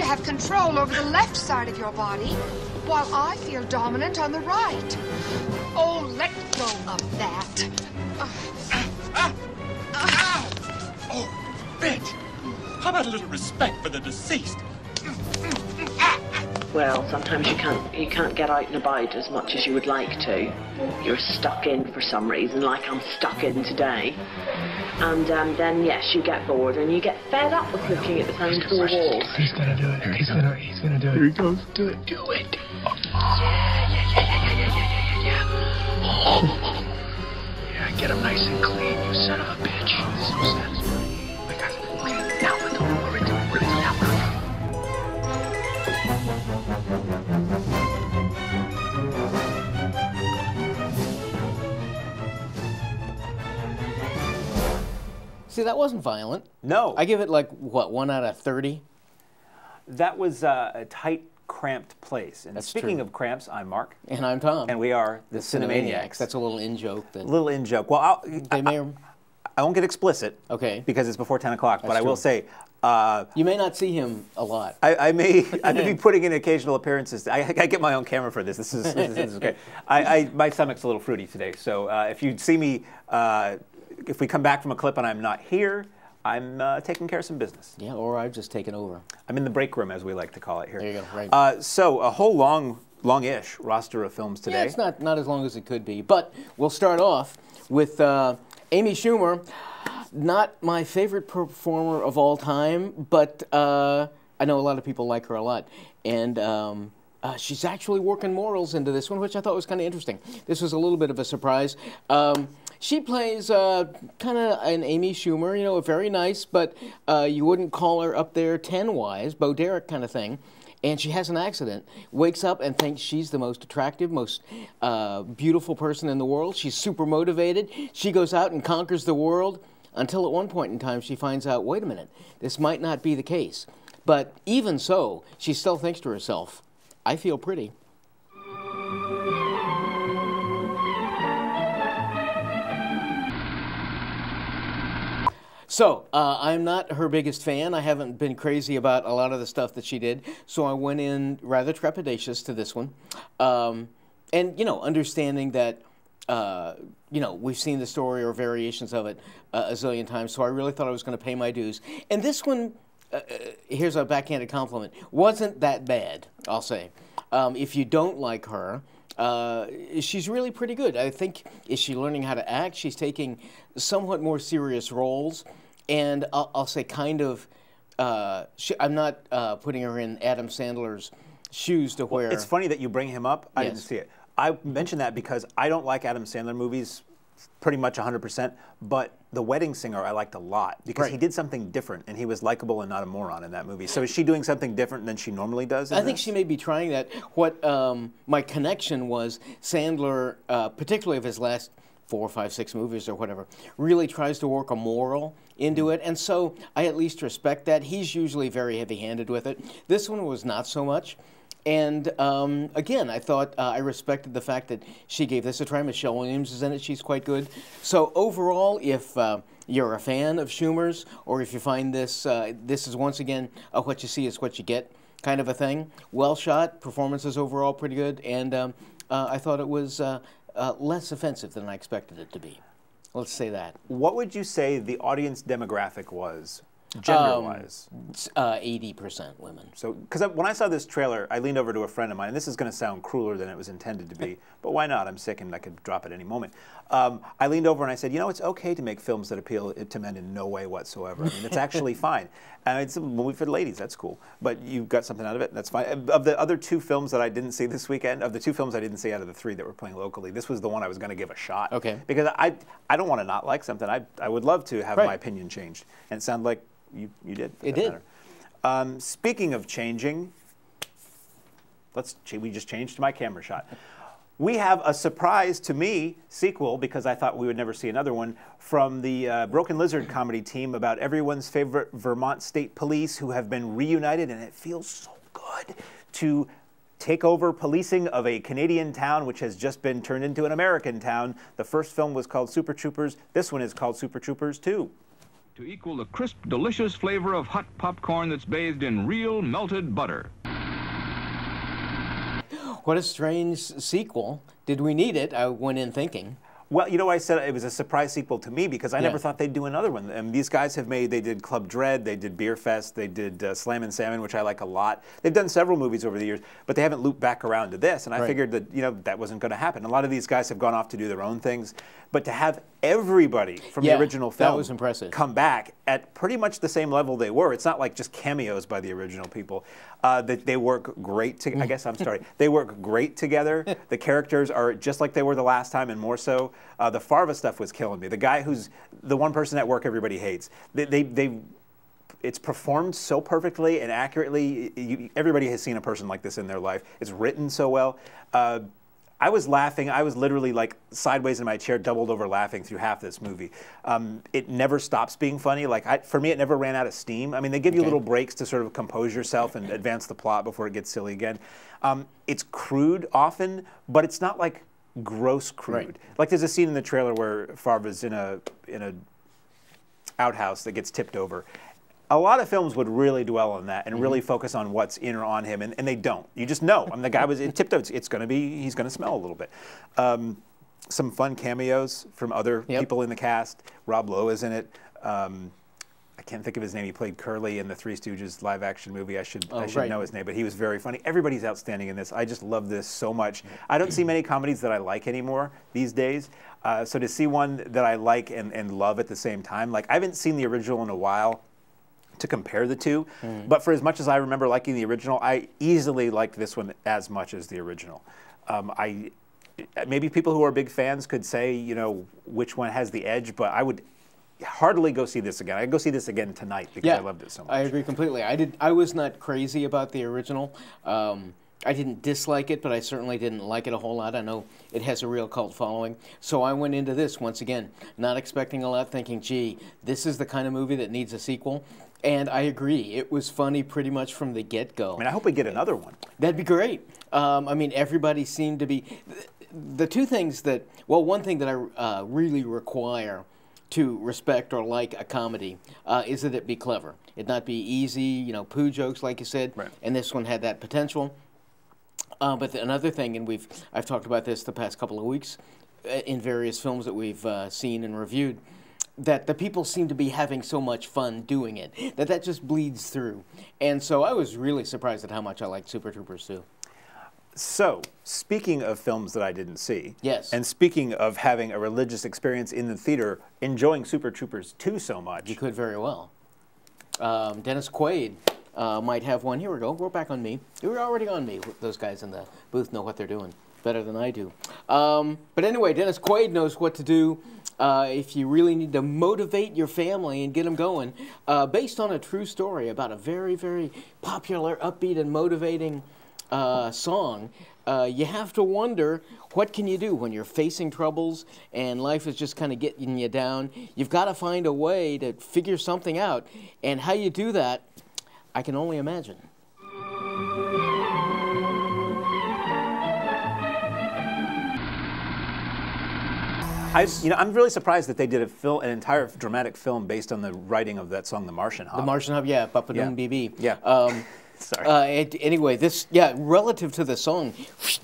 to have control over the left side of your body, while I feel dominant on the right. Oh, let go of that. Oh, bitch! How about a little respect for the deceased? Well, sometimes you can't get out and about as much as you would like to. You're stuck in for some reason, like I'm stuck in today. And then, yes, you get bored and you get fed up with looking at the same four walls. He's gonna do it. He's gonna do it. Here he goes. Do it. Do it. Yeah. Oh. Yeah, get him nice and clean, you son of a bitch. So satisfying. My God. Now, let's go. See, that wasn't violent. No. I give it like, what, 1 out of 30? That was a tight, cramped place. And That's speaking true. of cramps, I'm Mark. And I'm Tom. And we are the Cinemaniacs. That's a little in-joke. A little in-joke. Well, I won't get explicit. Okay. Because it's before 10 o'clock. But I will say... you may not see him a lot. I may be putting in occasional appearances. I get my own camera for this. This is okay. My stomach's a little fruity today. So if you see me... if we come back from a clip and I'm not here, I'm taking care of some business. Yeah, or I've just taken over. I'm in the break room, as we like to call it here. There you go, right. So a whole long-ish roster of films today. Yeah, it's not as long as it could be. But we'll start off with Amy Schumer. Not my favorite performer of all time, but I know a lot of people like her a lot. And she's actually working morals into this one, which I thought was kind of interesting. This was a little bit of a surprise. She plays kind of an Amy Schumer, you know, very nice, but you wouldn't call her up there 10-wise, Bo Derek kind of thing. And she has an accident, wakes up and thinks she's the most attractive, most beautiful person in the world. She's super motivated. She goes out and conquers the world until at one point in time she finds out, wait a minute, this might not be the case. But even so, she still thinks to herself, I feel pretty. So, I'm not her biggest fan. I haven't been crazy about a lot of the stuff that she did, so I went in rather trepidatious to this one. And, you know, understanding that, you know, we've seen the story or variations of it a zillion times, so I really thought I was going to pay my dues. And this one, here's a backhanded compliment, wasn't that bad, I'll say. If you don't like her, she's really pretty good. I think, is she learning how to act? She's taking somewhat more serious roles. And I'll say kind of, I'm not putting her in Adam Sandler's shoes to where... It's funny that you bring him up. I didn't see it. I mentioned that because I don't like Adam Sandler movies pretty much 100%, but The Wedding Singer I liked a lot because he did something different and he was likable and not a moron in that movie. So is she doing something different than she normally does in I think she may be trying that. What my connection was, Sandler, particularly of his last 4, 5, 6 movies or whatever, really tries to work a moral into it, and so I at least respect that. He's usually very heavy-handed with it. This one was not so much. And again, I thought I respected the fact that she gave this a try. Michelle Williams is in it. She's quite good. So overall, if you're a fan of Schumer's, or if you find this, this is once again, what you see is what you get kind of a thing. Well shot, performances overall pretty good, and I thought it was less offensive than I expected it to be. Let's say that. What would you say the audience demographic was? Gender-wise? 80% women. So, because when I saw this trailer, I leaned over to a friend of mine, and this is going to sound crueler than it was intended to be, but why not? I'm sick and I could drop at any moment. I leaned over and I said, you know, it's okay to make films that appeal to men in no way whatsoever. I mean, it's actually fine. And it's a movie for the ladies, that's cool. But you got something out of it, that's fine. Of the other 2 films that I didn't see this weekend, of the 2 films I didn't see out of the 3 that were playing locally, this was the one I was going to give a shot. Okay. Because I don't want to not like something. I would love to have my opinion changed. And it sounded like you did. It did. Speaking of changing, we just changed to my camera shot. We have a surprise to me sequel, because I thought we would never see another one, from the Broken Lizard comedy team about everyone's favorite Vermont State Police who have been reunited, and it feels so good to take over policing of a Canadian town which has just been turned into an American town. The first film was called Super Troopers. This one is called Super Troopers 2. to equal the crisp, delicious flavor of hot popcorn that's bathed in real melted butter. What a strange sequel. Did we need it? I went in thinking. Well, you know, I said it was a surprise sequel to me because I never thought they'd do another one. And these guys have they did Club Dread, they did Beer Fest, they did Slam and Salmon, which I like a lot. They've done several movies over the years, but they haven't looped back around to this. And I figured that, you know, that wasn't going to happen. A lot of these guys have gone off to do their own things. But to have everybody from the original film that was impressive. Come back at pretty much the same level they were. It's not like just cameos by the original people. That they work great I guess I'm sorry. They work great together. The characters are just like they were the last time and more so. The Farva stuff was killing me. The guy who's the one person at work everybody hates. It's performed so perfectly and accurately. Everybody has seen a person like this in their life. It's written so well. I was laughing. I was literally like sideways in my chair, doubled over laughing through half this movie. It never stops being funny. Like for me, it never ran out of steam. I mean, they give you little breaks to sort of compose yourself and advance the plot before it gets silly again. It's crude often, but it's not like gross crude. Right. Like there's a scene in the trailer where Farva's in a outhouse that gets tipped over. A lot of films would really dwell on that and really focus on what's in or on him, and they don't. You just know. I mean, the guy was tipped over. He's going to smell a little bit. Some fun cameos from other people in the cast. Rob Lowe is in it. I can't think of his name. He played Curly in the Three Stooges live-action movie. I should know his name, but he was very funny. Everybody's outstanding in this. I just love this so much. I don't see many comedies that I like anymore these days. So to see one that I like and love at the same time, like I haven't seen the original in a while to compare the two, but for as much as I remember liking the original, I easily liked this one as much as the original. Maybe people who are big fans could say, you know, which one has the edge, but I would hardly go see this again. I'd go see this again tonight because I loved it so much. I agree completely. I was not crazy about the original. I didn't dislike it, but I certainly didn't like it a whole lot. I know it has a real cult following. So I went into this, once again, not expecting a lot, thinking, gee, this is the kind of movie that needs a sequel. And I agree. It was funny pretty much from the get-go. I mean, I hope we get another one. That'd be great. I mean, everybody seemed to be... The two things that... Well, one thing that I really require to respect or like a comedy is that it be clever. It not be easy, you know, poo jokes, like you said. Right. And this one had that potential. But another thing, and I've talked about this the past couple of weeks in various films that we've seen and reviewed, that the people seem to be having so much fun doing it, that just bleeds through. And so I was really surprised at how much I liked Super Troopers 2. So, speaking of films that I didn't see, and speaking of having a religious experience in the theater, enjoying Super Troopers 2 so much. You could very well. Dennis Quaid might have one. Here we go. We're back on me. We were already on me. Those guys in the booth know what they're doing better than I do. But anyway, Dennis Quaid knows what to do if you really need to motivate your family and get them going. Based on a true story about a very, very popular, upbeat, and motivating song, you have to wonder, what can you do when you're facing troubles and life is just kind of getting you down? You've got to find a way to figure something out. And how you do that, I can only imagine. I'm really surprised that they did an entire dramatic film based on the writing of that song, The Martian Hub. The Martian Hub, yeah, Papadoon BB. Yeah. Sorry. Anyway, relative to the song,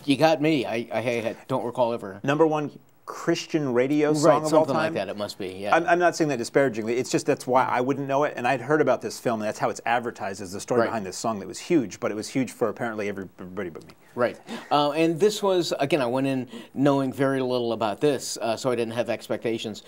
you got me. I don't recall ever. #1 Christian radio song of all time. Something like that. It must be. Yeah. I'm not saying that disparagingly. It's just that's why I wouldn't know it, and I'd heard about this film, and that's how it's advertised as the story behind this song that was huge. But it was huge for apparently everybody but me. Right. And this was, again, I went in knowing very little about this, so I didn't have expectations,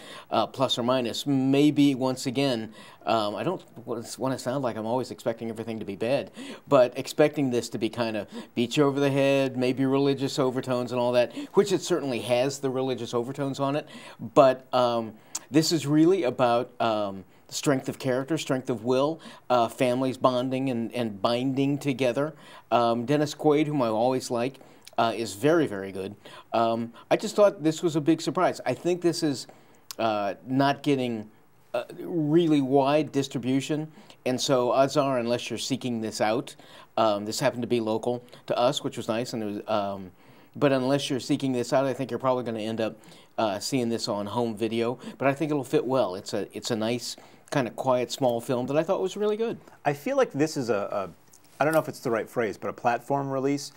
plus or minus. Maybe, once again, I don't want to sound like I'm always expecting everything to be bad, but expecting this to be kind of beat you over the head, maybe religious overtones and all that, which it certainly has the religious overtones on it. But this is really about strength of character, strength of will, families bonding and binding together. Dennis Quaid, whom I always like, is very, very good. I just thought this was a big surprise. I think this is not getting really wide distribution, and so odds are, unless you're seeking this out, this happened to be local to us, which was nice, and it was, but unless you're seeking this out, I think you're probably going to end up seeing this on home video. But I think it'll fit well. It's a nice kind of quiet, small film that I thought was really good. I feel like this is I don't know if it's the right phrase, but a platform release.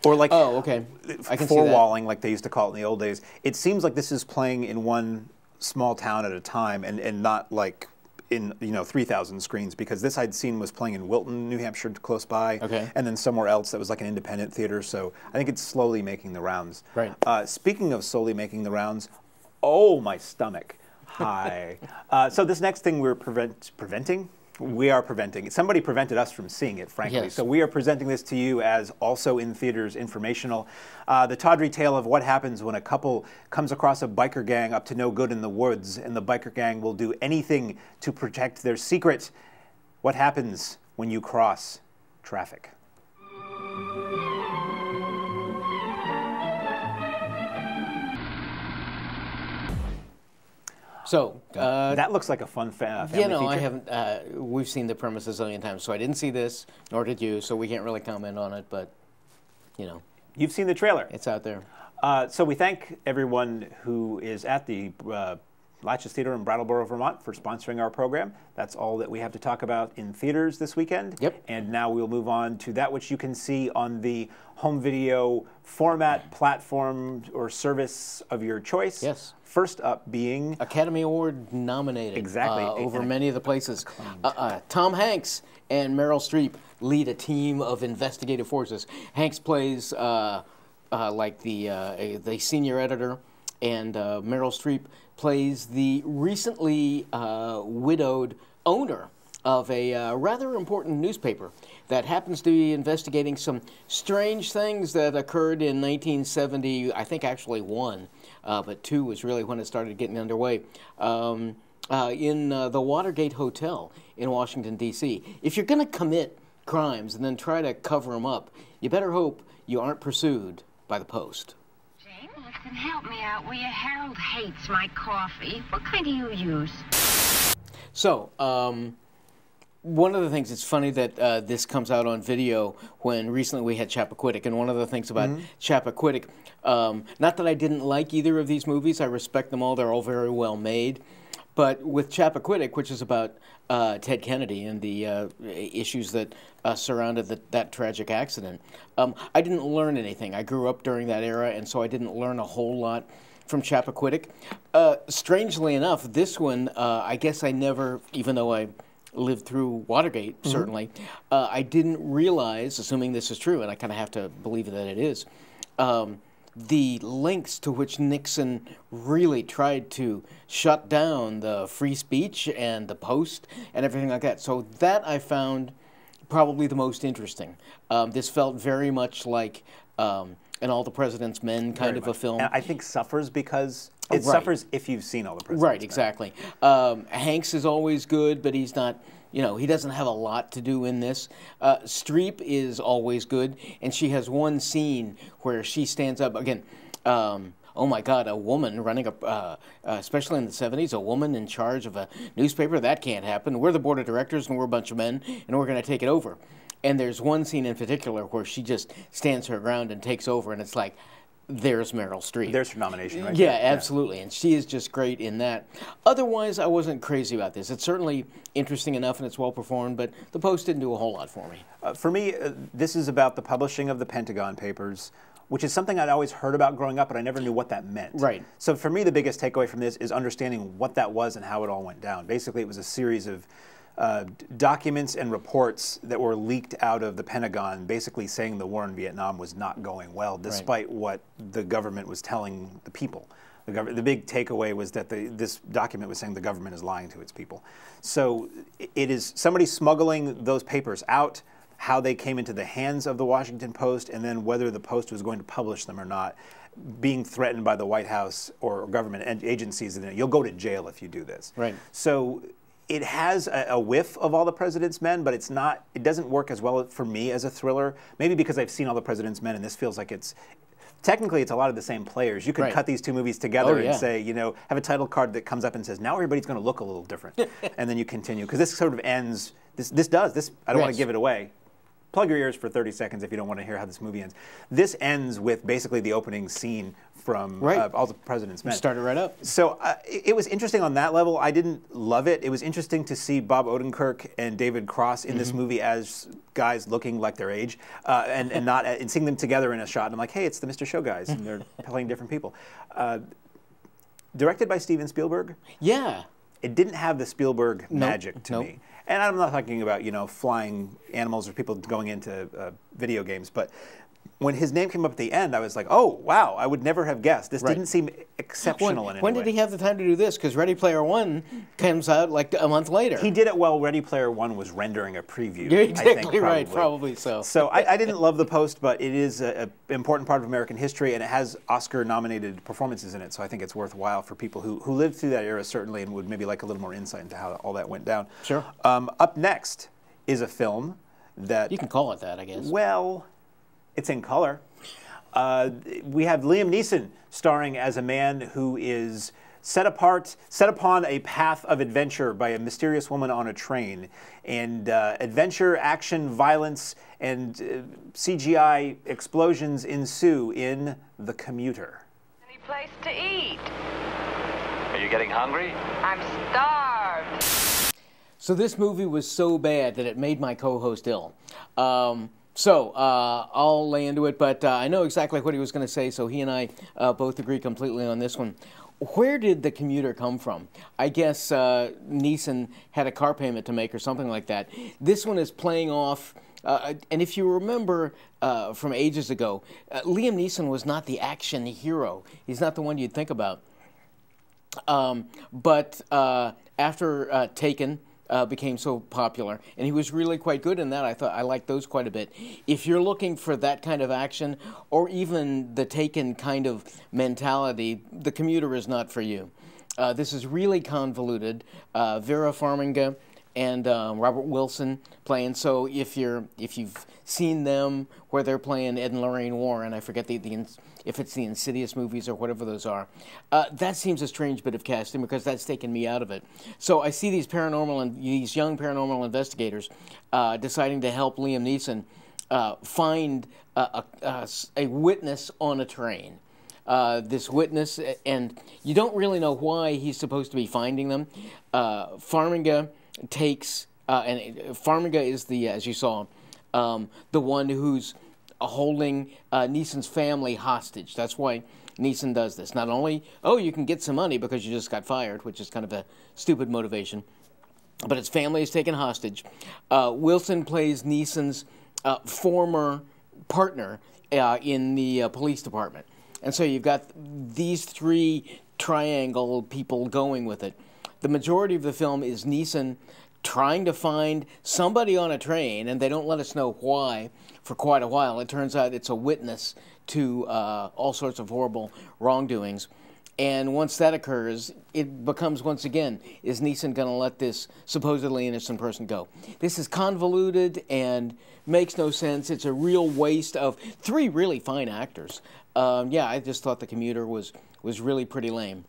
Or like oh, okay. I can see that. Four-walling, like they used to call it in the old days. It seems like this is playing in one small town at a time and not like in 3,000 screens, because this I'd seen was playing in Wilton, New Hampshire, close by, and then somewhere else that was like an independent theater. So I think it's slowly making the rounds. Right. Speaking of slowly making the rounds, oh, my stomach. Hi. So this next thing we're preventing. We are preventing. Somebody prevented us from seeing it, frankly. Yes. So we are presenting this to you as also in theaters informational. The tawdry tale of what happens when a couple comes across a biker gang up to no good in the woods, and the biker gang will do anything to protect their secret. What happens when you cross traffic? So that looks like a fun family you know, feature. I haven't. We've seen the premise a zillion times, so I didn't see this, nor did you. So we can't really comment on it, but you know, you've seen the trailer. It's out there. So we thank everyone who is at the Latches Theater in Brattleboro, Vermont, for sponsoring our program. That's all that we have to talk about in theaters this weekend. Yep. And now we'll move on to that which you can see on the home video format, platform, or service of your choice. Yes. First up being Academy Award nominated. Exactly. Over many of the places. Tom Hanks and Meryl Streep lead a team of investigative forces. Hanks plays like the senior editor, and Meryl Streep plays the recently widowed owner of a rather important newspaper that happens to be investigating some strange things that occurred in 1970, I think actually one, but two was really when it started getting underway, in the Watergate Hotel in Washington, D.C. If you're going to commit crimes and then try to cover them up, you better hope you aren't pursued by the Post. Listen, help me out, will you? Harold hates my coffee. What kind do you use? So, one of the things, it's funny that this comes out on video when recently we had Chappaquiddick, and one of the things about Chappaquiddick, not that I didn't like either of these movies, I respect them all, they're all very well made, but with Chappaquiddick, which is about Ted Kennedy and the issues that surrounded that tragic accident, I didn't learn anything. I grew up during that era, and so I didn't learn a whole lot from Chappaquiddick. Strangely enough, this one, I guess I never, even though I lived through Watergate, certainly, I didn't realize, assuming this is true, and I kind of have to believe that it is, the lengths to which Nixon really tried to shut down the free speech and the Post and everything like that. So that I found probably the most interesting. This felt very much like an All the President's Men kind of a film. And I think suffers because it suffers if you've seen All the President's Men. Right, exactly. Hanks is always good, but he's not, he doesn't have a lot to do in this. Streep is always good, and she has one scene where she stands up, again, oh my God, a woman running especially in the 70s, a woman in charge of a newspaper, that can't happen. We're the board of directors, and we're a bunch of men, and we're going to take it over. And there's one scene in particular where she just stands her ground and takes over, and it's like, there's Meryl Streep. There's her nomination, right? Yeah, absolutely. And she is just great in that. Otherwise, I wasn't crazy about this. It's certainly interesting enough and it's well performed, but the Post didn't do a whole lot for me. For me, this is about the publishing of the Pentagon Papers, which is something I'd always heard about growing up, but I never knew what that meant. Right. So for me, the biggest takeaway from this is understanding what that was and how it all went down. Basically, it was a series of documents and reports that were leaked out of the Pentagon, basically saying the war in Vietnam was not going well, despite what the government was telling the people. The big takeaway was that this document was saying the government is lying to its people. So it is somebody smuggling those papers out, how they came into the hands of the Washington Post, and then whether the Post was going to publish them or not, being threatened by the White House or government agencies. You'll go to jail if you do this. Right. So it has a whiff of All the President's Men, but it doesn't work as well for me as a thriller. Maybe because I've seen All the President's Men, and this feels like technically it's a lot of the same players. You could cut these two movies together and say, have a title card that comes up and says, now everybody's going to look a little different. And then you continue. Because this sort of ends, I don't want to give it away. plug your ears for 30 seconds if you don't want to hear how this movie ends. This ends with basically the opening scene from All the President's Men. Started right up. So it was interesting on that level. I didn't love it. It was interesting to see Bob Odenkirk and David Cross in this movie as guys looking like their age, and seeing them together in a shot. And I'm like, hey, it's the Mr. Show guys, and they're playing different people. Directed by Steven Spielberg. Yeah. It didn't have the Spielberg magic to me. And I'm not talking about, you know, flying animals or people going into video games, but when his name came up at the end, I was like, oh, wow, I would never have guessed. This didn't seem exceptional in any way. When did he have the time to do this? Because Ready Player One comes out like a month later. He did it while Ready Player One was rendering a preview. You're exactly I think, right, probably so. So I didn't love The Post, but it is an important part of American history, and it has Oscar-nominated performances in it, so I think it's worthwhile for people who lived through that era, certainly, and would maybe like a little more insight into how all that went down. Sure. Up next is a film that... You can call it that, I guess. Well, it's in color. We have Liam Neeson starring as a man who is set upon a path of adventure by a mysterious woman on a train. And adventure, action, violence, and CGI explosions ensue in The Commuter. Any place to eat? Are you getting hungry? I'm starved. So this movie was so bad that it made my co-host ill. I'll lay into it, but I know exactly what he was going to say, so he and I both agree completely on this one. Where did The Commuter come from? I guess Neeson had a car payment to make or something like that. This one is playing off, and if you remember from ages ago, Liam Neeson was not the action hero. He's not the one you'd think about. But after Taken, became so popular, and he was really quite good in that. I liked those quite a bit. If you're looking for that kind of action, or even the Taken kind of mentality, The Commuter is not for you. This is really convoluted. Vera Farmiga and Robert Wilson playing. So if you've seen them where they're playing Ed and Lorraine Warren, I forget if it's the Insidious movies or whatever those are, that seems a strange bit of casting because that's taken me out of it. So I see these young paranormal investigators deciding to help Liam Neeson find a witness on a train. This witness, and you don't really know why he's supposed to be finding them. Farmiga takes, and Farmiga is the, as you saw, the one who's holding Neeson's family hostage. That's why Neeson does this. Not only, oh, you can get some money because you just got fired, which is kind of a stupid motivation, but his family is taken hostage. Wilson plays Neeson's former partner in the police department. And so you've got these three triangle people going with it. The majority of the film is Neeson trying to find somebody on a train, and they don't let us know why for quite a while. It turns out it's a witness to all sorts of horrible wrongdoings. And once that occurs, it becomes, once again, is Neeson going to let this supposedly innocent person go? This is convoluted and makes no sense. It's a real waste of three really fine actors. Yeah, I just thought The Commuter was really pretty lame.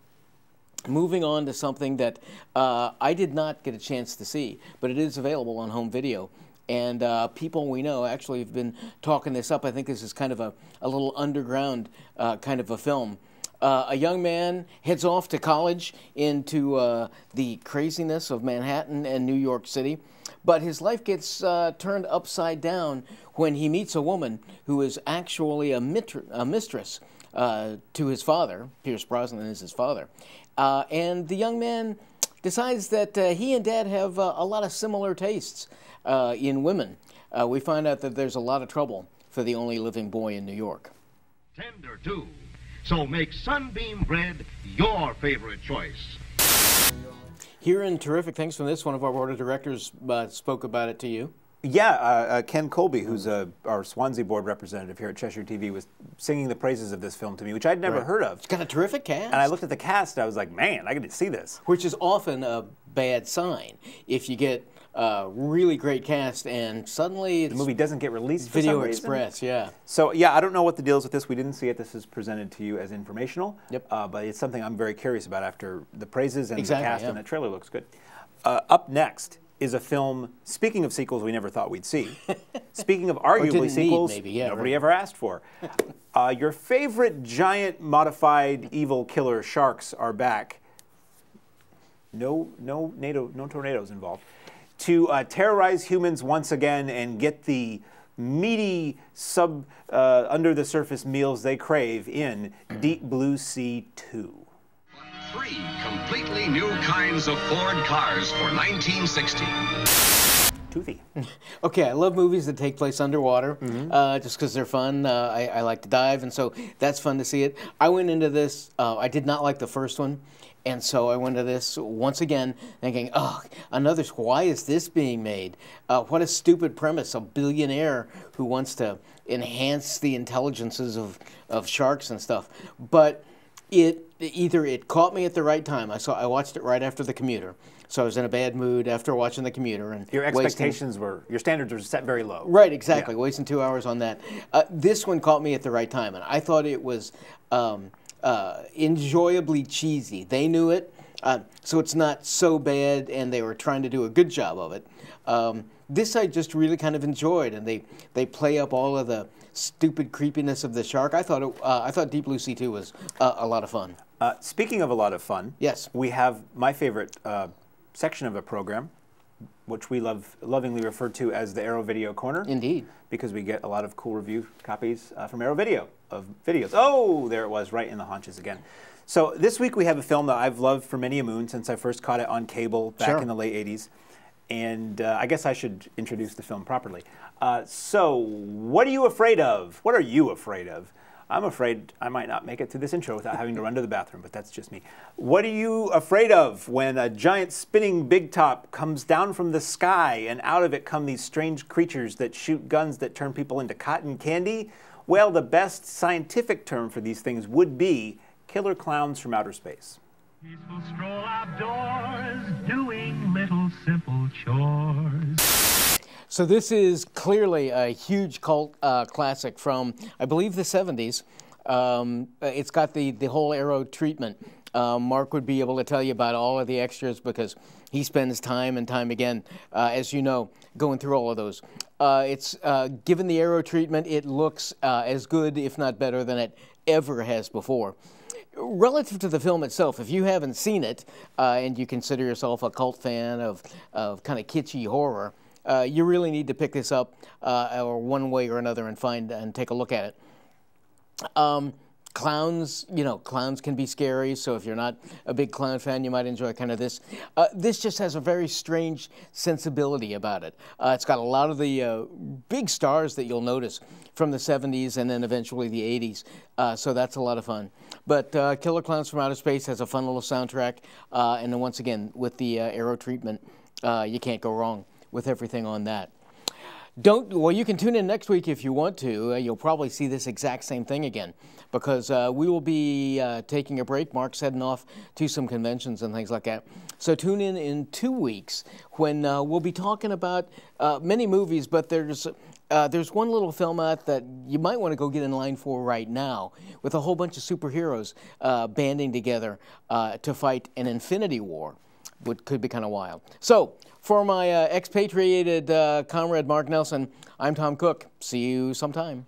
Moving on to something that I did not get a chance to see, but it is available on home video. And people we know actually have been talking this up. I think this is kind of a little underground kind of a film. A young man heads off to college into the craziness of Manhattan and New York City, but his life gets turned upside down when he meets a woman who is actually a mistress to his father. Pierce Brosnan is his father. And the young man decides that he and Dad have a lot of similar tastes in women. We find out that there's a lot of trouble for the only living boy in New York. Tender, too. So make Sunbeam bread your favorite choice. Hearing terrific things from this. One of our board of directors spoke about it to you. Yeah, Ken Colby, who's our Swansea board representative here at Cheshire TV, was singing the praises of this film to me, which I'd never heard of. It's got a terrific cast. And I looked at the cast, I was like, man, I get to see this. Which is often a bad sign. If you get a really great cast and suddenly the movie doesn't get released for some reason. Video Express, yeah. So, yeah, I don't know what the deal is with this. We didn't see it. This is presented to you as informational. Yep. But it's something I'm very curious about after the praises and the cast, yeah. and the trailer looks good. Up next is a film, speaking of sequels we never thought we'd see, speaking of arguably sequels nobody ever asked for. Your favorite giant modified evil killer sharks are back. No tornadoes involved. To terrorize humans once again and get the meaty under the surface meals they crave in Deep Blue Sea 2. 3 completely new kinds of Ford cars for 1960. Toothy. Okay, I love movies that take place underwater, just because they're fun. I like to dive, and so that's fun to see it. I went into this, I did not like the first one, and so I went to this once again thinking, oh, another, why is this being made? What a stupid premise, a billionaire who wants to enhance the intelligences of sharks and stuff. But it caught me at the right time. I watched it right after The Commuter, so I was in a bad mood after watching The Commuter. And your expectations your standards were set very low. Right, exactly. Yeah. Wasting 2 hours on that. This one caught me at the right time, and I thought it was enjoyably cheesy. They knew it, so it's not so bad, and they were trying to do a good job of it. This I just really kind of enjoyed, and they play up all of the stupid creepiness of the shark. I thought Deep Blue Sea 2 was a lot of fun. Speaking of a lot of fun, yes, we have my favorite section of a program, which we lovingly refer to as the Arrow Video Corner. Indeed. Because we get a lot of cool review copies from Arrow Video of videos. Oh, there it was, right in the haunches again. So this week we have a film that I've loved for many a moon since I first caught it on cable back in the late 80s. And I guess I should introduce the film properly. So, what are you afraid of? What are you afraid of? I'm afraid I might not make it through this intro without having to run to the bathroom, but that's just me. What are you afraid of when a giant spinning big top comes down from the sky and out of it come these strange creatures that shoot guns that turn people into cotton candy? Well, the best scientific term for these things would be killer clowns from outer space. Peaceful stroll outdoors, doing little simple chores. So this is clearly a huge cult classic from, I believe, the 70s. It's got the whole Arrow treatment. Mark would be able to tell you about all of the extras because he spends time and time again, as you know, going through all of those. It's given the Arrow treatment, it looks as good, if not better, than it ever has before. Relative to the film itself, if you haven't seen it and you consider yourself a cult fan of kind of kitschy horror, you really need to pick this up or one way or another and take a look at it. Clowns, clowns can be scary, so if you're not a big clown fan, you might enjoy kind of this. This just has a very strange sensibility about it. It's got a lot of the big stars that you'll notice from the 70s and then eventually the 80s, so that's a lot of fun. But Killer Clowns from Outer Space has a fun little soundtrack, and then once again, with the Arrow treatment, you can't go wrong with everything on that. Well, you can tune in next week if you want to. You'll probably see this exact same thing again because we will be taking a break. Mark's heading off to some conventions and things like that. So tune in 2 weeks when we'll be talking about many movies, but there's one little film out that you might want to go get in line for right now with a whole bunch of superheroes banding together to fight an infinity war, which could be kind of wild. So, for my expatriated comrade Mark Nelson, I'm Tom Cook. See you sometime.